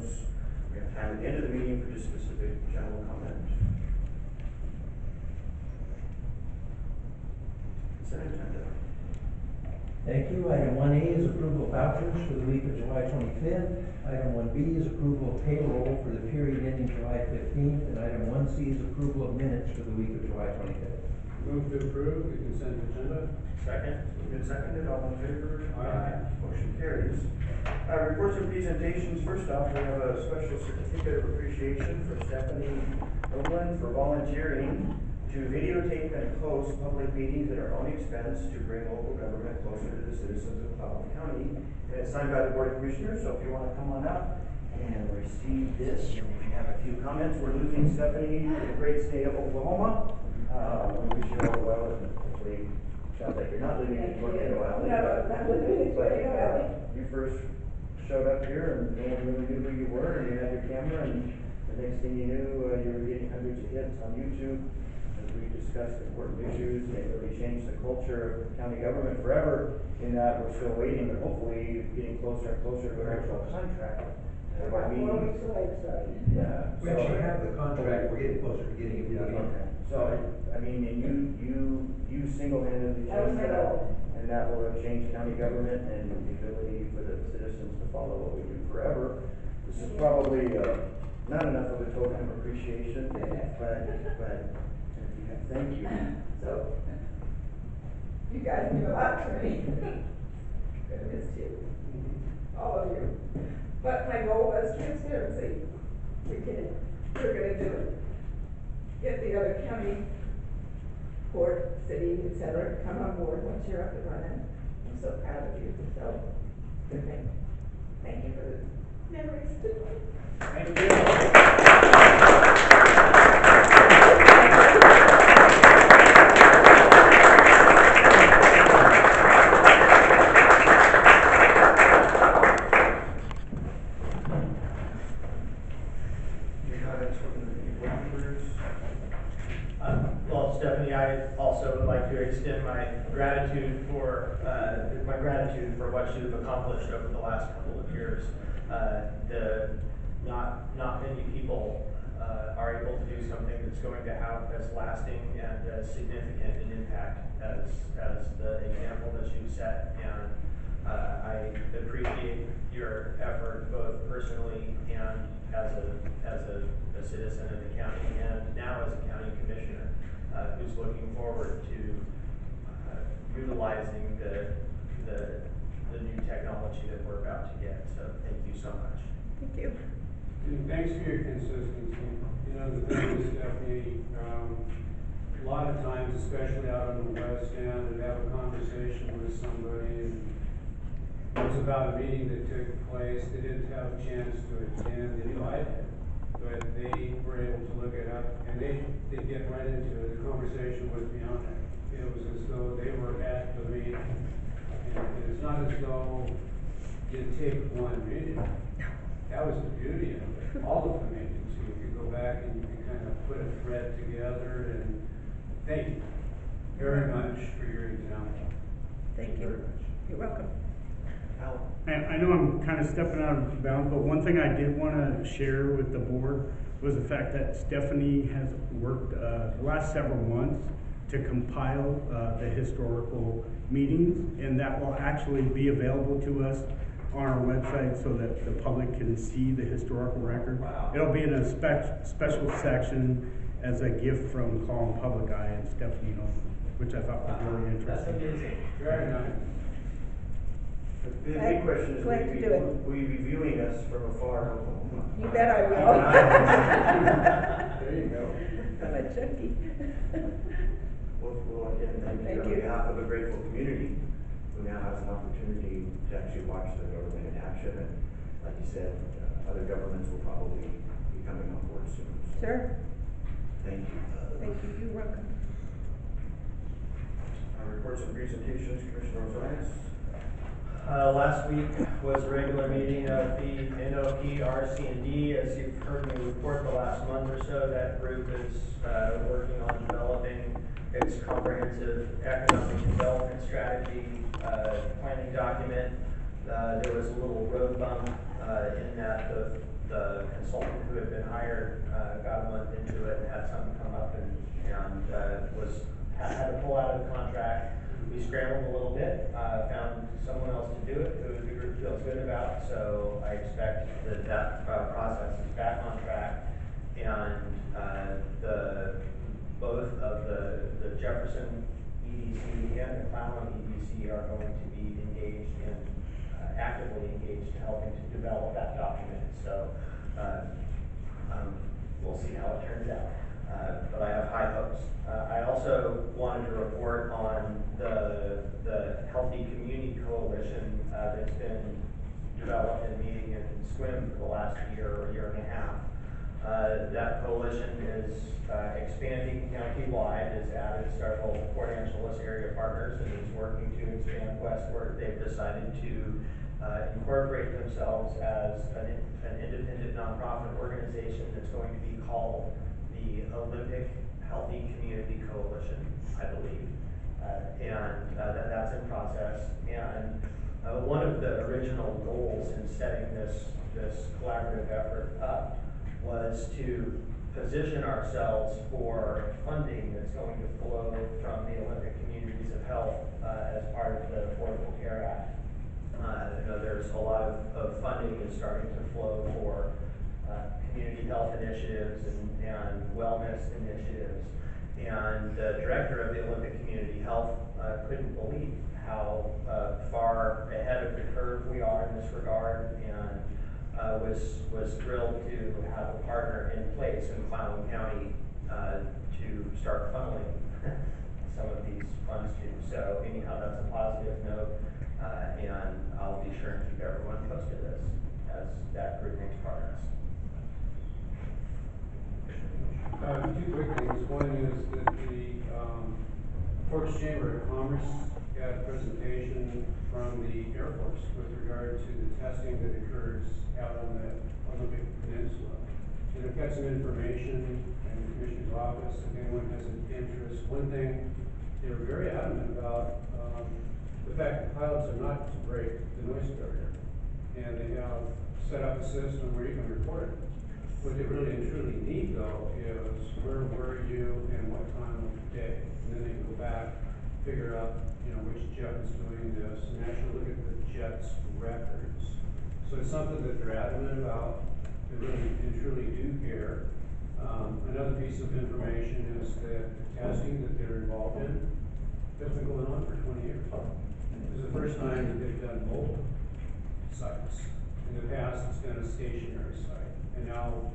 notes. We have time at the end of the meeting for just specific general comment. Consent agenda. Thank you. Item 1A is approval of vouchers for the week of July 25th. Item 1B is approval of payroll for the period ending July 15th. And item 1C is approval of minutes for the week of July 25th. Move to approve the consent agenda. Second. Moved and seconded. All in favor? Aye. Motion carries. Reports and presentations. First off, we have a special certificate of appreciation for Stephanie Oakland for volunteering to videotape and post public meetings at our own expense to bring local government closer to the citizens of Clallam County. And it's signed by the Board of Commissioners, so if you want to come on up and receive this, we have a few comments. We're losing Stephanie to the great state of Oklahoma. We wish you all well, and hopefully, sounds like you're not living in Tornado Alley. No, not living in Tornado Alley. You first showed up here and no one really knew who you were, and you had your camera, and the next thing you knew, you were getting hundreds of hits on YouTube. We discussed important issues, and it really changed the culture of county government forever, in that we're still waiting, but hopefully getting closer and closer to an actual contract. About 4 weeks away, so. Yeah. We actually have the contract. We're getting closer to getting it. Okay. So, I mean, and you single-handedly That was changed my goal. and that will have changed county government and the ability for the citizens to follow what we do forever. This is probably, not enough of a token of appreciation, but thank you. So, you guys mean a lot to me. Gonna miss you, all of you. But my goal was transparency. We're gonna do it. Get the other county, court, city, et cetera, come on board once you're up and running. I'm so proud of you, so, good thing. Thank you for the memories. Thank you. Well, Stephanie, I also would like to extend my gratitude for what you've accomplished over the last couple of years. Not many people are able to do something that's going to have as lasting and as significant an impact as the example that you set. And I appreciate your effort both personally and as a citizen of the county, and now as a county commissioner who's looking forward to utilizing the new technology that we're about to get. So thank you so much. Thank you. And thanks for your consistency. You know, the thing is, Stephanie, a lot of times, especially out on the West End, I'd have a conversation with somebody, and it was about a meeting that took place. They didn't have a chance to attend. They knew I did, but they were able to look it up, and they get right into it. The conversation was beyond it. It was as though they were at the meeting. And it's not as though you take one meeting. That was the beauty of it. All of the meetings, you could go back and you could kind of put a thread together, and thank you very much for your example. Thank you. You're welcome. I know I'm kind of stepping out of bounds, but one thing I did want to share with the board was the fact that Stephanie has worked the last several months to compile the historical meetings, and that will actually be available to us on our website so that the public can see the historical record. Wow. It'll be in a special section as a gift from Clallam Public Eye and Stephanie, which I thought was really That's interesting. amazing. Very nice. The big question is, Glad to do it. will you be viewing us from afar? You bet I will. There you go. I'm a junkie. Well, again, thank you on behalf of a grateful community who now has an opportunity to actually watch the government in action. And like you said, other governments will probably be coming on board soon. So Sure. thank you. Thank you. You're welcome. Reports and presentations, Commissioner Rosales. Last week was a regular meeting of the NOP RC&D. As you've heard me report the last month or so, that group is working on developing its comprehensive economic development strategy planning document. There was a little road bump in that the the consultant who had been hired, got a month into it and had something come up and had to pull out of the contract. We scrambled a little bit, found someone else to do it, who the group feels good about, so I expect that process is back on track. And, both of the Jefferson EDC and the Clallam EDC are going to be engaged in, actively engaged, helping to develop that document. So, we'll see how it turns out. But I have high hopes. I also wanted to report on the Healthy Community Coalition that's been developed and meeting in SWIM for the last year and a half. That coalition is expanding county-wide, has added several Port Angeles area partners, and is working to expand westward. They've decided to incorporate themselves as an independent nonprofit organization that's going to be called the Olympic Healthy Community Coalition, I believe. That's in process. And one of the original goals in setting this collaborative effort up was to position ourselves for funding that's going to flow from the Olympic Communities of Health as part of the Affordable Care Act. There's a lot of funding is starting to flow for community health initiatives and wellness initiatives. And the director of the Olympic Community Health couldn't believe how far ahead of the curve we are in this regard, and was thrilled to have a partner in place in Clallam County to start funneling some of these funds to. So anyhow, that's a positive note, and I'll be sure and keep everyone posted as that group makes progress. Two quick things. One is that the Ports Chamber of Commerce got a presentation from the Air Force with regard to the testing that occurs out on the Olympic Peninsula. And I've got some information in the Commissioner's office if anyone has an interest. One thing, they were very adamant about the fact that pilots are not to break the noise barrier. And they have set up a system where you can report it. What they really and truly need, though, is where were you and what time of day? And then they can go back, figure out, which jet is doing this, and actually look at the jet's records. So it's something that they're adamant about. They really and truly do care. Another piece of information is that the testing that they're involved in has been going on for 20 years. This is the first time that they've done mobile sites. In the past, it's been a stationary site. And now,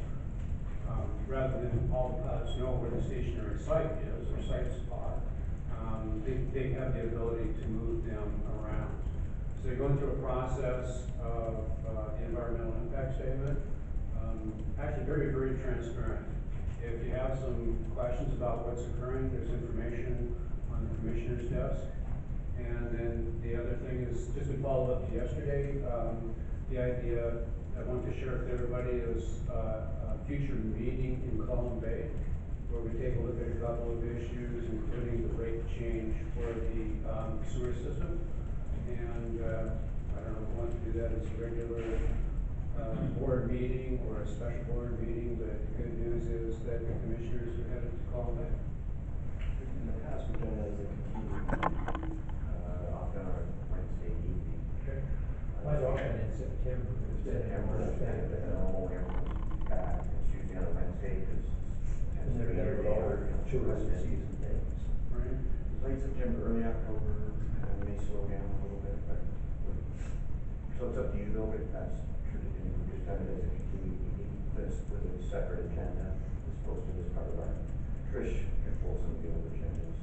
rather than all the pilots know where the stationary site is, or site spot, they have the ability to move them around. So they're going through a process of the environmental impact statement. Actually very, very transparent. If you have some questions about what's occurring, there's information on the commissioner's desk. And then the other thing is, just to follow up to yesterday, the idea I want to share with everybody is a future meeting in Clallam Bay, where we take a look at a couple of issues, including the rate change for the sewer system. And I don't know if we want to do that as a regular board meeting or a special board meeting, but the good news is that the commissioners are headed to Clallam Bay. In the past, we've done it as a continuing, often on a Wednesday evening. Okay. Quite often in September. September, but no, everyone's back. It's usually on a Wednesday because And they're never all tourism season things. Right. late September, early October, may slow down a little bit, but so it's up to you though, if that's tradition, we just done it as a continued meeting, this with a separate agenda, as opposed to this part of our, Trish can pull some of the other agendas.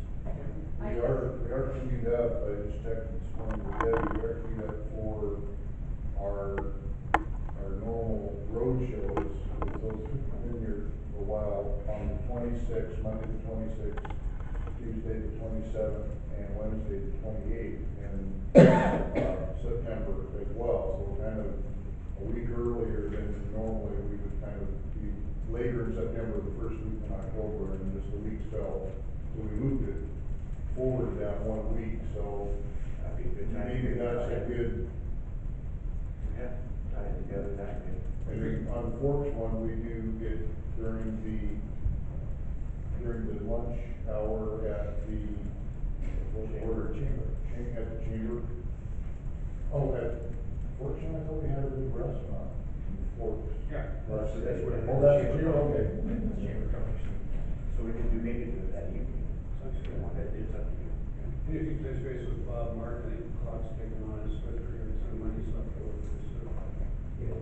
We are keeping up, I just checked this morning, we are keeping up for our normal road shows, with those who've been here for a while, on the 26th, Monday the 26th, Tuesday the 27th, and Wednesday the 28th, in September as well, so kind of a week earlier than normally we would kind of be later in September, the first week in October, and just the weeks fell, so we moved it forward that 1 week, so That'd be a good time. maybe that's a good, Yeah, tie it together that way. I think on on Forks one, we do get during the lunch hour at the, order chamber, at the chamber. Oh, at Forks, I thought we had a big restaurant in Forks. Yeah. That's That's what it Oh, is. that's the chamber, okay. Chamber conversation. So we can maybe do it that evening. Sounds good. It's up to you. And if you touch base with Bob Mark, I think the clock's ticking on us, but we're gonna some money's left over for this. Yeah.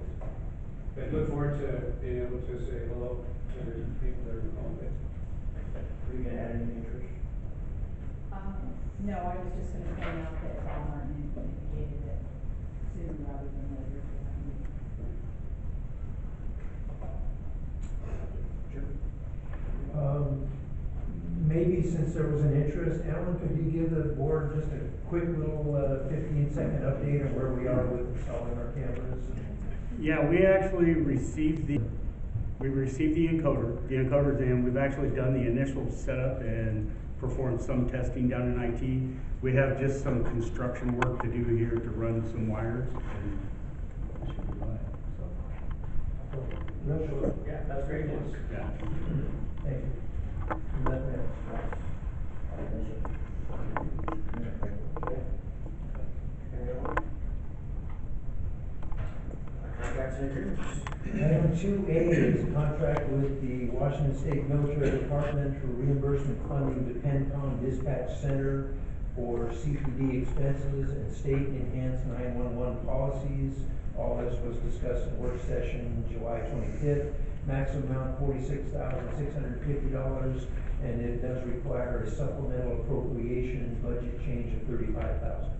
But look forward to being able to say hello to the people that are involved. Are you gonna add anything, Trish? No, I was just gonna point out that Bob Martin indicated that sooner rather than later. Maybe since there was an interest, Alan, could you give the board just a quick little 15-second update on where we are with installing our cameras? Yeah, we actually received the encoder. The encoder's in. We've actually done the initial setup and performed some testing down in IT. We have just some construction work to do here to run some wires. And it should be live, so, Real short. Yeah, that's great news. yeah. Thank you. Nothing else. Contracts and agreements. Item 2A is a contract with the Washington State Military Department for reimbursement funding to PENCOM Dispatch Center for CPD expenses and state enhanced 911 policies. All this was discussed in work session July 25th. Maximum amount $46,650, and it does require a supplemental appropriation budget change of $35,000.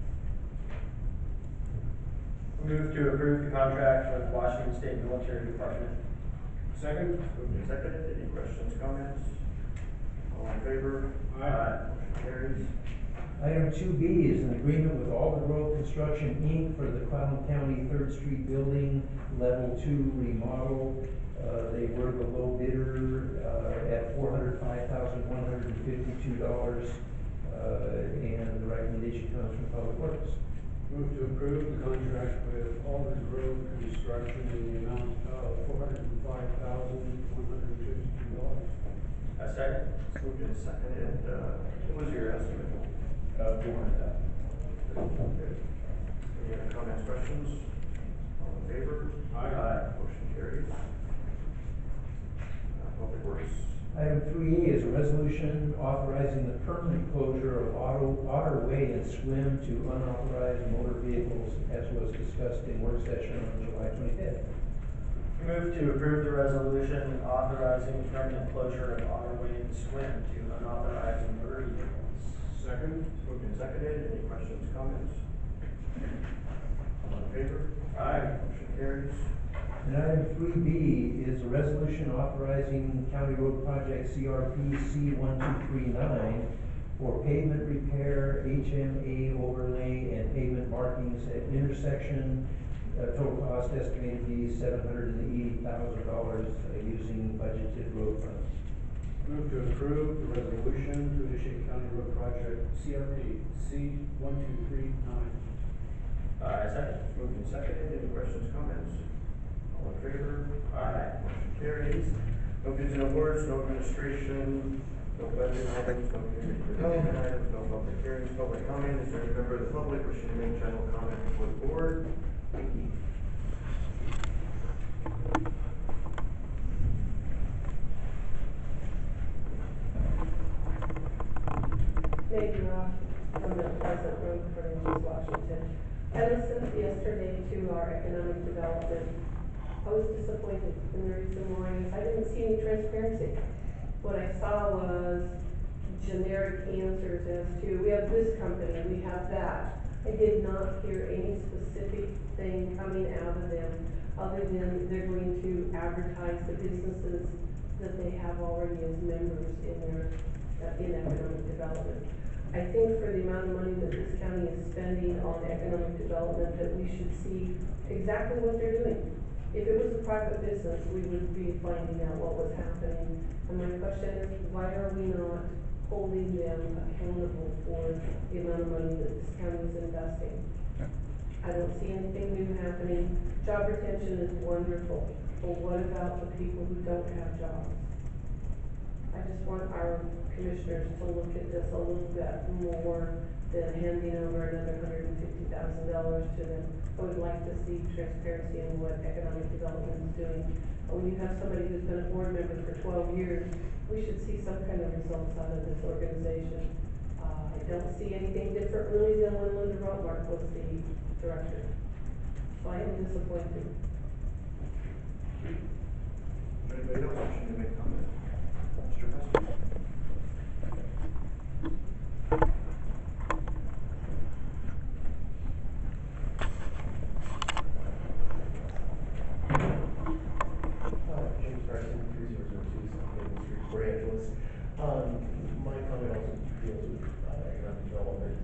Move to approve the contract with Washington State Military Department. Second? Moved and seconded. Any questions, comments? All in favor? Aye. Motion carries. Item 2B is an agreement with Alder Grove Construction, Inc. for the Clallam County 3rd Street Building Level 2 remodel. They were the low bidder at $405,152, and the recommendation comes from Public Works. Move to approve the contract with Alder Grove Construction in the amount of $405,152. A second? Moved and seconded. What was your estimate? $400,000. Any other comments, questions? All in favor? Aye. Motion carries. Public Works. Item 3A is a resolution authorizing the permanent closure of Otter Way and Swim to unauthorized motor vehicles, as was discussed in work session on July 25th. Move to approve the resolution authorizing permanent closure of Otterway and Swim to unauthorized motor vehicles. Second? Moved and seconded. Any questions, comments? All in favor? Aye. Motion carries. And item 3B is a resolution authorizing County Road Project CRP C1239 for pavement repair, HMA overlay, and pavement markings at intersection. Total cost estimated to be $780,000 using budgeted road funds. Move to approve the resolution to initiate County Road Project CRP C1239. Second. Moved and seconded. Any questions, comments? All in favor? Aye. Motion carries. No bids and awards, no administration, no budget items, no community development items, no public hearings, public comment. Is there any member of the public wishing to make general comment before the board? Vicky. Maggie Ross from the Pleasant Road for East Washington. I listened yesterday to our economic development. I was disappointed in the reason why I didn't see any transparency. What I saw was generic answers as to, we have this company, we have that. I did not hear any specific thing coming out of them, other than they're going to advertise the businesses that they have already as members in their, in economic development. I think for the amount of money that this county is spending on economic development, that we should see exactly what they're doing. If it was a private business, we would be finding out what was happening. And my question is, why are we not holding them accountable for the amount of money that this county is investing? I don't see anything new happening. Job retention is wonderful, but what about the people who don't have jobs? I just want our commissioners to look at this a little bit more than handing over another $150,000 to them. I would like to see transparency in what economic development is doing. When you have somebody who's been a board member for 12 years, we should see some kind of results out of this organization. I don't see anything different really than when Linda Rotmark was the director. So I am disappointed. Anybody else wishing to make a comment? Mr. Preston? James Preston, 3002 South Main Street, Port Angeles. My comment also deals with economic development.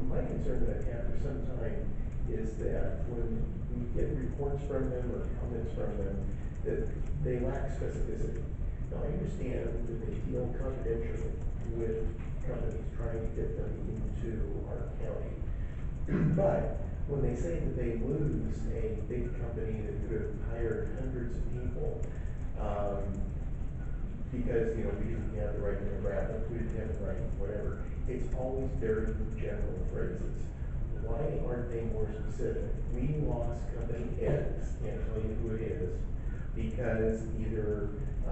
My concern that I have for some time is that when we get reports from them or comments from them, that they lack specificity. Now, I understand that they deal confidentially with companies trying to get them into our county. But when they say that they lose a big company that could have hired hundreds of people, because, you know, we didn't have the right demographic, we didn't have the right whatever, it's always very general phrases. Why aren't they more specific? We lost company X, can't tell you who it is, because either a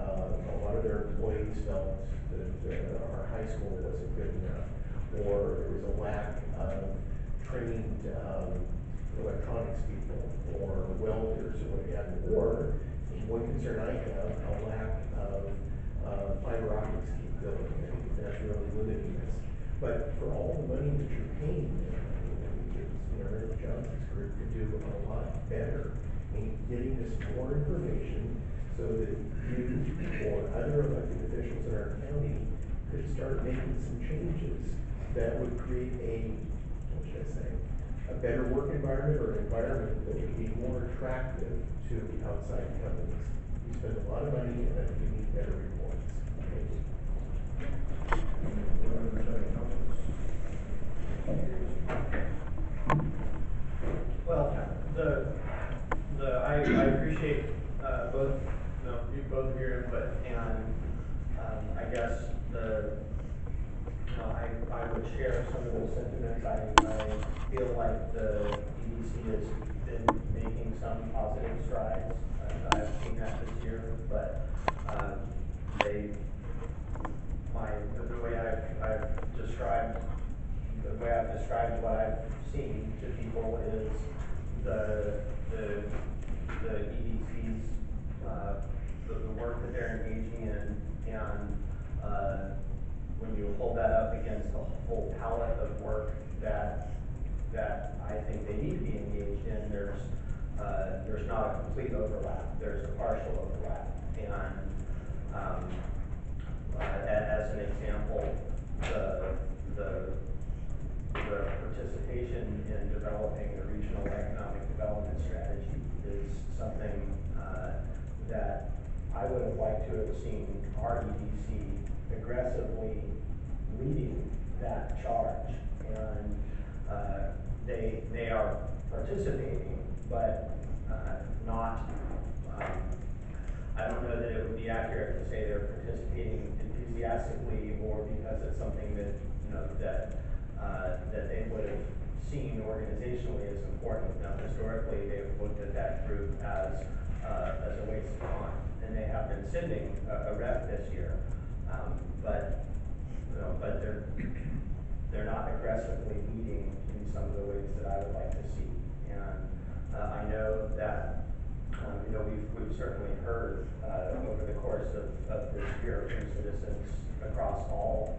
lot of their employees felt that our high school wasn't good enough, or there was a lack of trained electronics people, or welders, or what have you, or one concern I have, a lack of fiber optics capability. I think that's really limiting us. But for all the money that you're paying them, Eric Johnson's group could do a lot better in getting us more information so that you or other elected officials in our county could start making some changes that would create a better work environment, or an environment that would be more attractive to outside companies. We spend a lot of money and I think we need better reports. Thank you. Well, I appreciate, both of your input, and, I guess I would share some of those sentiments. I feel like the EDC has been making some positive strides. I've seen that this year, but, the way I've described what I've seen to people is the EDC's, the work that they're engaging in, and when you hold that up against the whole palette of work that I think they need to be engaged in, there's not a complete overlap, there's a partial overlap. And as an example, the participation in developing a regional economic development strategy is something that I would have liked to have seen our EDC aggressively leading that charge. And they are participating, but not, I don't know that it would be accurate to say they're participating enthusiastically, or because it's something that, that they would have seen organizationally as important. Now, historically, they've looked at that group as a waste of time, and they have been sending a rep this year, but they're not aggressively leading in some of the ways that I would like to see. And I know that we've certainly heard over the course of this year from citizens across all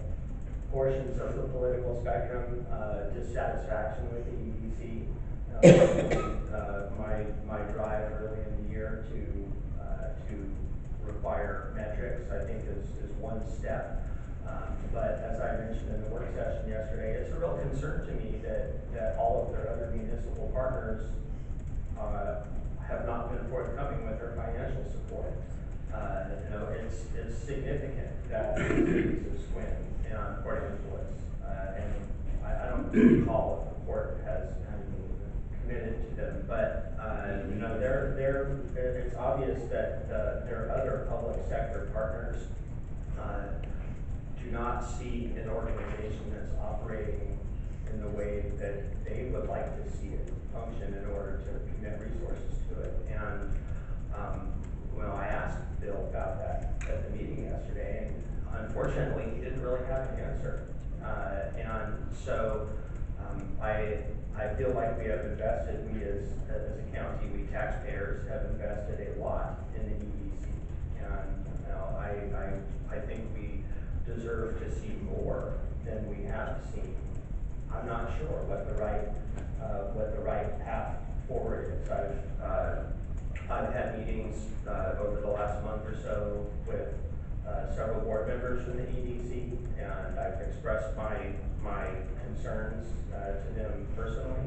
portions of the political spectrum, dissatisfaction with the EDC. My drive early in the year to require metrics, I think, is one step. But as I mentioned in the work session yesterday, it's a real concern to me that all of their other municipal partners have not been forthcoming with their financial support. It's significant that the cities of Swin and Port Angeles, and I don't recall if the port has any committed to them, but, you know, it's obvious that, their other public sector partners, do not see an organization that's operating in the way that they would like to see it function in order to commit resources to it. And, well, I asked Bill about that at the meeting yesterday, and unfortunately, he didn't really have an answer. And so, I feel like we have invested, we as a county, we taxpayers have invested a lot in the EDC. And, you know, I think we deserve to see more than we have seen. I'm not sure what the right path forward is. I've had meetings, over the last month or so with, several board members from the EDC, and I've expressed my concerns, to them personally.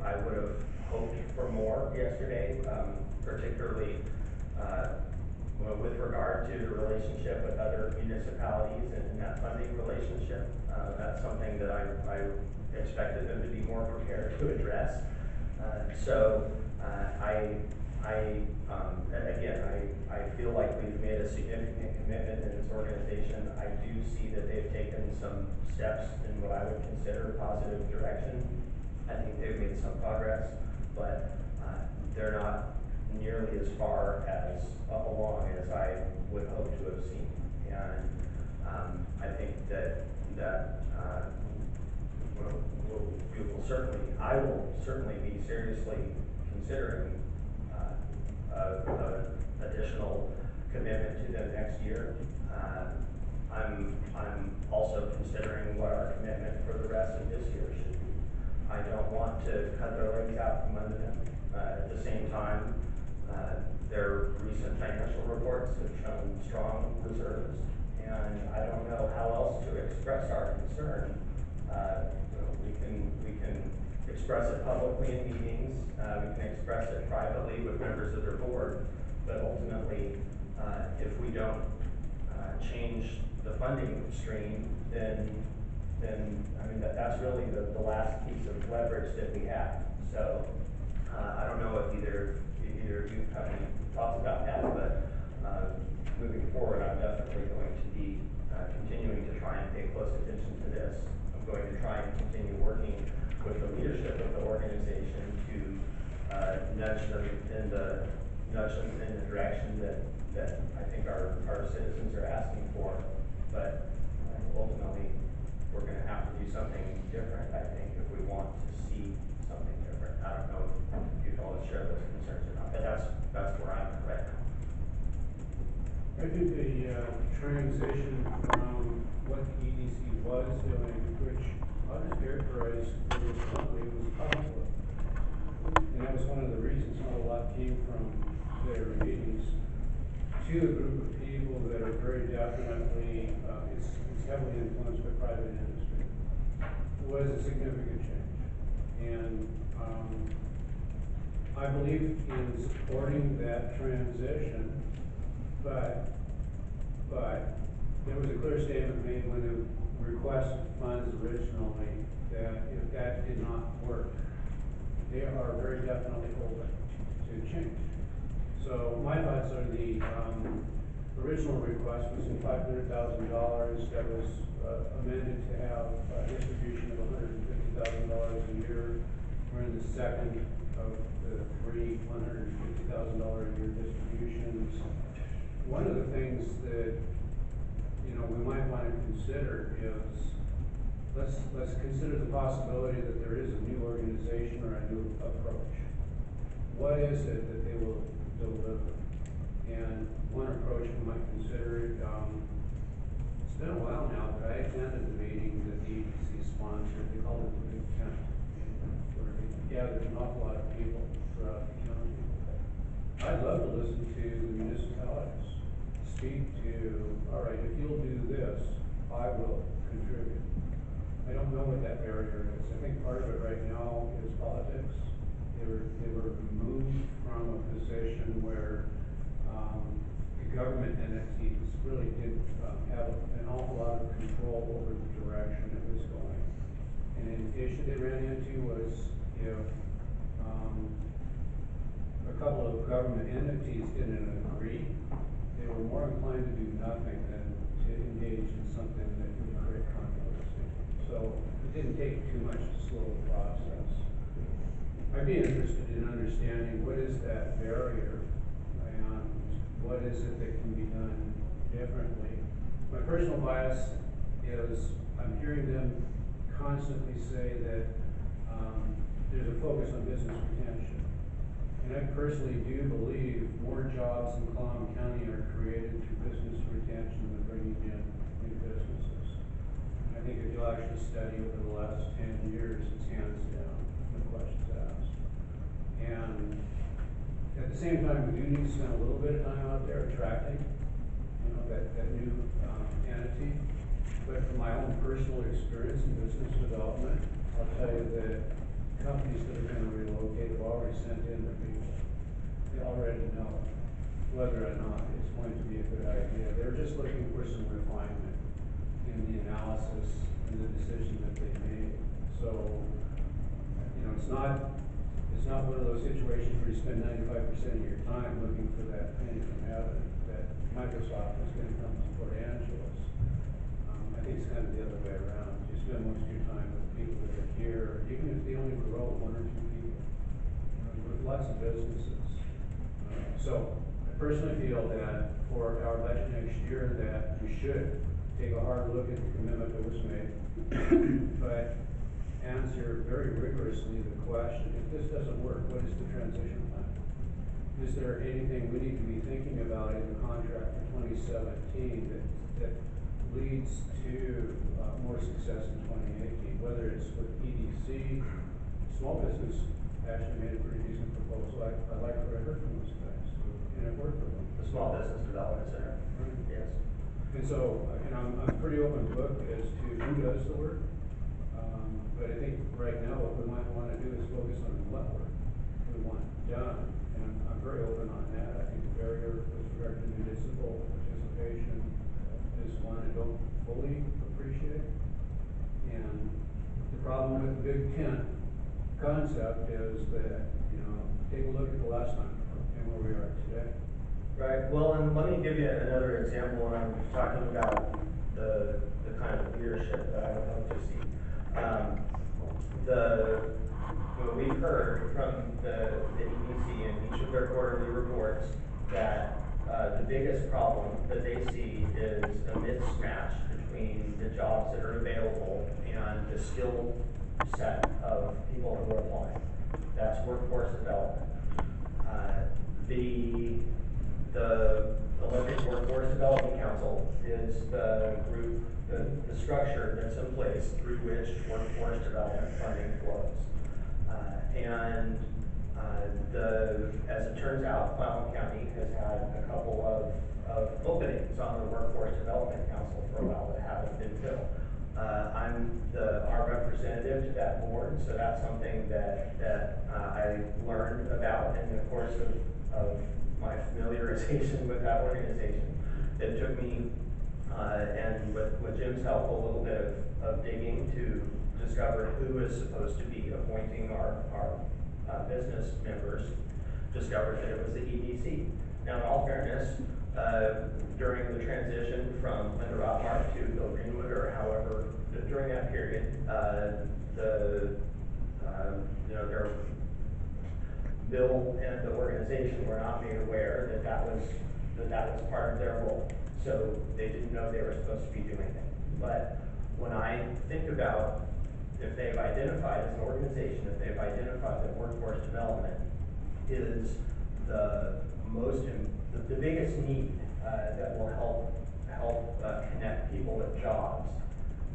I would have hoped for more yesterday, particularly, well, with regard to the relationship with other municipalities and that funding relationship. That's something that I expected them to be more prepared to address. I feel like we've made a significant commitment in this organization. I do see that they've taken some steps in what I would consider a positive direction. I think they've made some progress, but they're not nearly as far as along as I would hope to have seen. And I think that I will certainly be seriously considering additional commitment to them next year. I'm also considering what our commitment for the rest of this year should be. I don't want to cut their legs out from under them. At the same time, their recent financial reports have shown strong reserves, and I don't know how else to express our concern. We can express it publicly in meetings, we can express it privately with members of their board, but ultimately, if we don't change the funding stream, then I mean, that's really the last piece of leverage that we have. So, I don't know if either of you have any thoughts about that, but, moving forward, I'm definitely going to be, continuing to try and pay close attention to this. I'm going to try and continue working with the leadership of the organization to, nudge them in the direction that I think our citizens are asking for. But ultimately, we're gonna have to do something different, I think, if we want to see something different. I don't know if you all share those concerns or not, but that's where I'm at right now. I think the transition from what the EDC was doing, which I'll just characterize very bluntly, was conflict. And that was one of the reasons not a lot came from their meetings, to a group of people that are very definitely, it's heavily influenced by private industry. It was a significant change. And I believe in supporting that transition, but there was a clear statement made when the request funds originally that if that did not work, they are very definitely open to change. So my thoughts are the original request was in $500,000 that was amended to have a distribution of $150,000 a year. We're in the second of the three $150,000 a year distributions. One of the things that, you know, we might want to consider is, let's consider the possibility that there is a new organization or a new approach. What is it that they will deliver? And one approach we might consider, it's been a while now, but I attended the meeting that the EDC sponsored. They called it the Big Tent, where they gathered an awful lot of people throughout the county. I'd love to listen to the municipalities speak to, all right, if you'll do this, I will contribute. I don't know what that barrier is. I think part of it right now is politics. They were removed from a position where the government entities really did have an awful lot of control over the direction it was going. And an issue they ran into was if, a couple of government entities didn't agree, they were more inclined to do nothing than to engage in something that would create controversy. So it didn't take too much to slow the process. I'd be interested in understanding what is that barrier and what is it that can be done differently. My personal bias is I'm hearing them constantly say that there's a focus on business retention. And I personally do believe more jobs in Clallam County are created through business retention than bringing in new businesses. And I think if you'll actually study over the last 10 years, it's hands down, no questions asked. And at the same time, we do need to spend a little bit of time out there attracting, that new entity. But from my own personal experience in business development, I'll tell you that companies that are going to relocate have already sent in their people. They already know whether or not it's going to be a good idea. They're just looking for some refinement in the analysis and the decision that they made. So, it's not one of those situations where you spend 95% of your time looking for that penny from heaven that Microsoft is going to come to Port Angeles. I think it's kind of the other way around. You spend most of your time with people that are here, even if they only grow one or two people, with lots of businesses. So I personally feel that for our budget next year that we should take a hard look at the commitment that was made, but answer very rigorously the question, if this doesn't work, what is the transition plan? Is there anything we need to be thinking about in the contract for 2017 that leads to more success in 2018, whether it's with EDC, small business actually made a pretty decent proposal. I like what I heard from those guys, and it worked for them. The Small Business Development Center. Right. Yes. And so, I'm pretty open book as to who does the work. But I think right now what we might want to do is focus on what work we want done. And I'm very open on that. I think the barrier with regard to municipal participation is one I don't fully appreciate. And the problem with the Big Tent concept is that, take a look at the last time and where we are today. Right, well, and let me give you another example when I'm talking about the kind of leadership that I would hope to see. We've heard from the EDC in each of their quarterly reports that the biggest problem that they see is a mismatch between the jobs that are available and the skill set of people who are applying. That's workforce development. The Olympic Workforce Development Council is the group, the structure that's in place through which workforce development funding flows. As it turns out, Clallam County has had a couple of openings on the Workforce Development Council for a while that haven't been filled. I'm our representative to that board, so that's something that I learned about in the course of my familiarization with that organization. It took me, and with Jim's help, a little bit of digging to discover who is supposed to be appointing our business members, discovered that it was the EDC. Now, in all fairness, during the transition from Linda Rothmark to Bill Greenwood, or however, during that period, Bill and the organization were not made aware that that was part of their role. So they didn't know they were supposed to be doing it. But when I think about if they've identified as an organization, if they've identified that workforce development is the biggest need that will help connect people with jobs,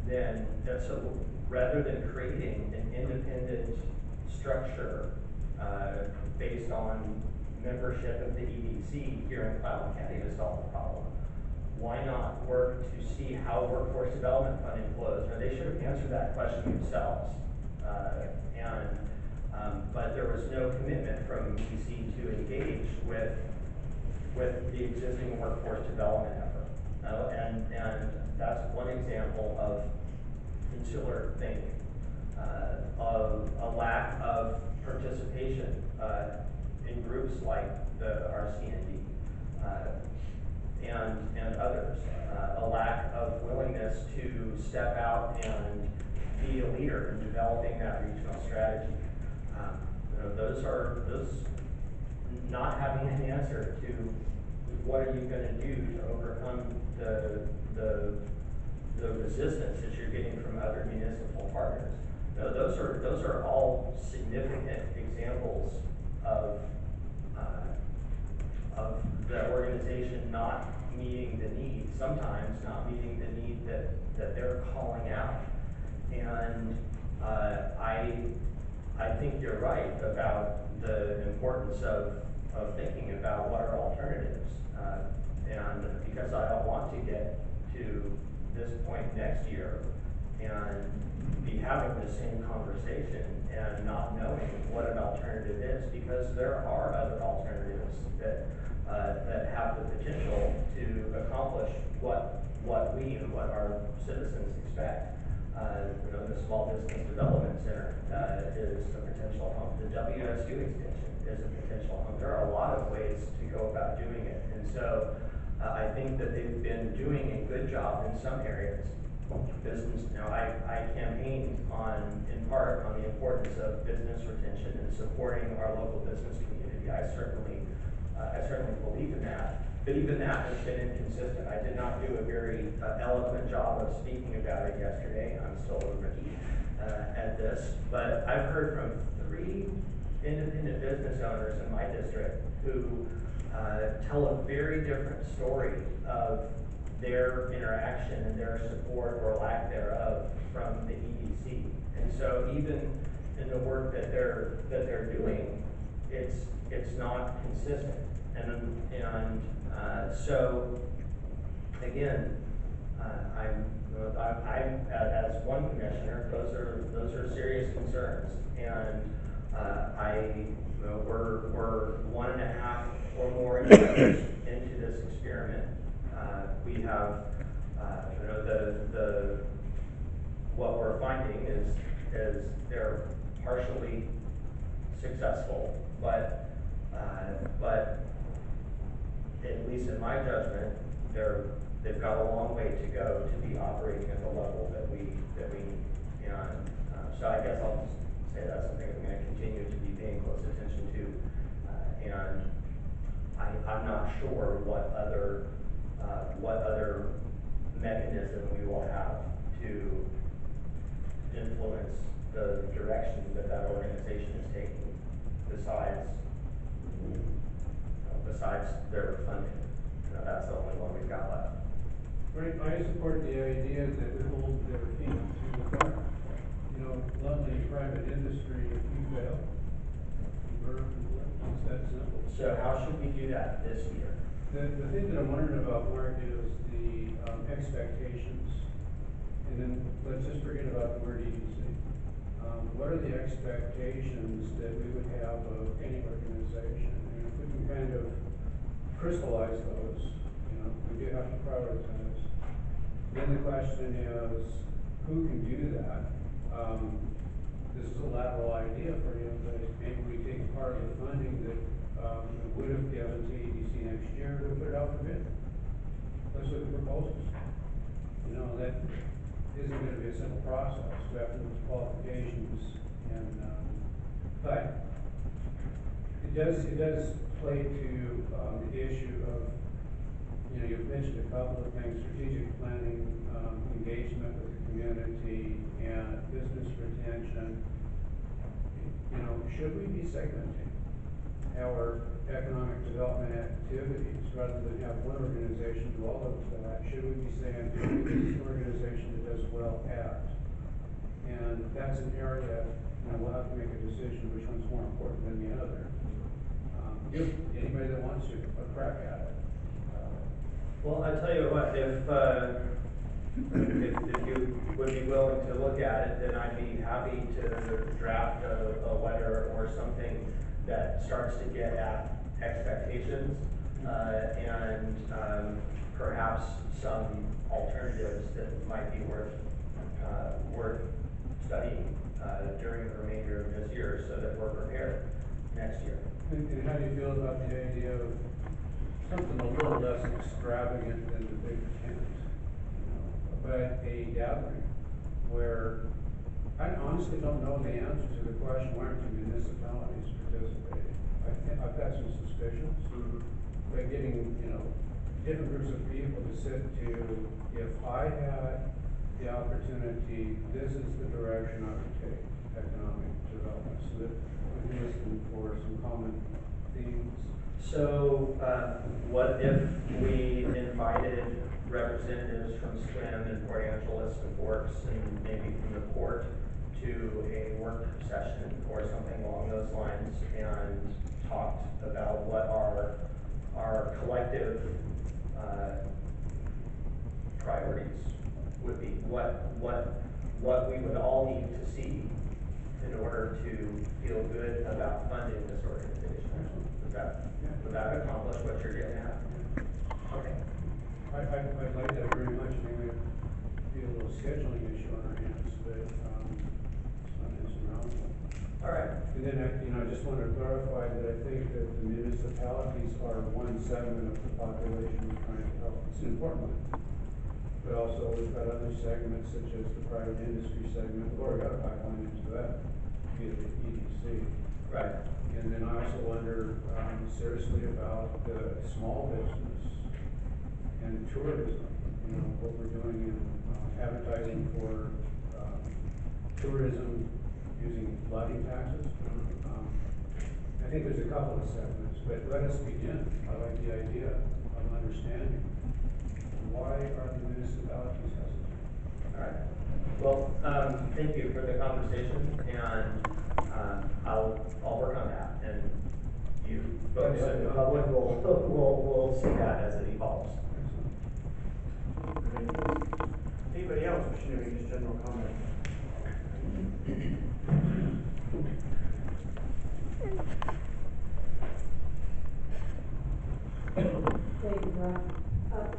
then rather than creating an independent structure based on membership of the EDC here in Clallam County to solve the problem, why not work to see how workforce development funding flows? Now, they should have answered that question themselves. But there was no commitment from EDC to engage with the existing workforce development effort. And that's one example of insular thinking. of a lack of participation, in groups like the RCND, and others. A lack of willingness to step out and be a leader in developing that regional strategy. Those not having an answer to what are you gonna do to overcome the resistance that you're getting from other municipal partners. Those are all significant examples of the organization not meeting the need, sometimes not meeting the need that they're calling out. And I think you're right about the importance of thinking about what are alternatives. And because I don't want to get to this point next year and be having the same conversation and not knowing what an alternative is, because there are other alternatives that have the potential to accomplish what we and what our citizens expect. The Small Business Development Center is a potential home. The WSU extension is a potential home. There are a lot of ways to go about doing it. And so I think that they've been doing a good job in some areas. I campaigned in part on the importance of business retention and supporting our local business community. I certainly believe in that. But even that has been inconsistent. I did not do a very eloquent job of speaking about it yesterday. I'm still a rookie at this. But I've heard from 3 independent business owners in my district who tell a very different story of their interaction and their support or lack thereof from the EDC. And so even in the work that they're doing, it's not consistent. And so again, I'm as one commissioner, those are serious concerns. And we're 1.5 or more years into this experiment. We have, what we're finding is they're partially successful, but at least in my judgment, they've got a long way to go to be operating at the level that we need. And so I guess I'll just say that's something I'm going to continue to be paying close attention to. And I'm not sure what other mechanism we will have to influence the direction that organization is taking besides their funding. That's the only one we've got left. Right, I support the idea that we hold their feet to the fire. Lovely private industry, if you fail, it's that simple. So how should we do that this year? The thing that I'm wondering about, Mark, is the expectations. And then let's just forget about the word EDC. What are the expectations that we would have of any organization? And if we can kind of crystallize those, we do have to prioritize. Then the question is, who can do that? This is a lateral idea for you, but maybe we take part of the funding that we would have given to EDC next year to put it out for bid. Let's look at proposals. That isn't going to be a simple process. We have to look at qualifications, and but it does play to the issue of, you've mentioned a couple of things: strategic planning, engagement with the community, and business retention. Should we be segmenting our economic development activities rather than have one organization do all of that? Should we be saying this is an organization that does well at? And that's an area, we'll have to make a decision which one's more important than the other. Give anybody that wants to a crack at it. Well, I tell you what, if you would be willing to look at it, then I'd be happy to draft a letter or something that starts to get at expectations and perhaps some alternatives that might be worth studying during the remainder of this year so that we're prepared next year. And how do you feel about the idea of something a little less extravagant than the big tent? But a gathering where, I honestly don't know the answer to the question, why aren't the municipalities participating? I've got some suspicions, but getting, different groups of people to sit to, if I had the opportunity, this is the direction I would take, economic development, so that we can listen for some common themes. So, what if we invited representatives from SWIM and Port Angeles and Forks and maybe from the port to a work session or something along those lines and talked about what our collective priorities would be, what we would all need to see in order to feel good about funding this organization. Would that accomplish what you're getting at? Okay. I'd like that very much. I think we have a little scheduling issue on our hands, but, it's not insurmountable. All right. And then I just want to clarify that I think that the municipalities are one segment of the population we're trying to help. It's an important one. But also, we've got other segments such as the private industry segment. We've already got a pipeline into that via the EDC. Right. And then I also wonder seriously about the small business and tourism. What we're doing in advertising for tourism using lodging taxes. I think there's a couple of segments, but let us begin. I like the idea of understanding. Why are the municipalities hesitant? All right. Well, thank you for the conversation, and I'll work on that, and you folks in the public will see that as it evolves. Anybody else wishing to make just general comment? Thank you, Rob.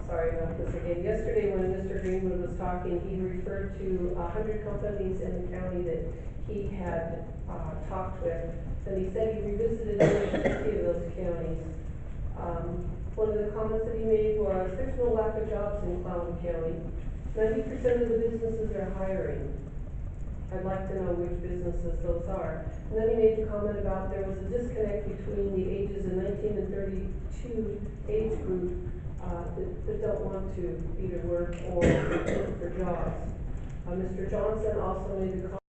Sorry about this again. Yesterday, when Mr. Greenwood was talking, he referred to 100 companies in the county that he had talked with, and he said he revisited only 50 of those counties. One of the comments that he made was, there's no lack of jobs in Clallam County. 90% of the businesses are hiring. I'd like to know which businesses those are. And then he made the comment about there was a disconnect between the ages of 19 and 32 age group that don't want to either work or look for jobs. Mr. Johnson also made the comment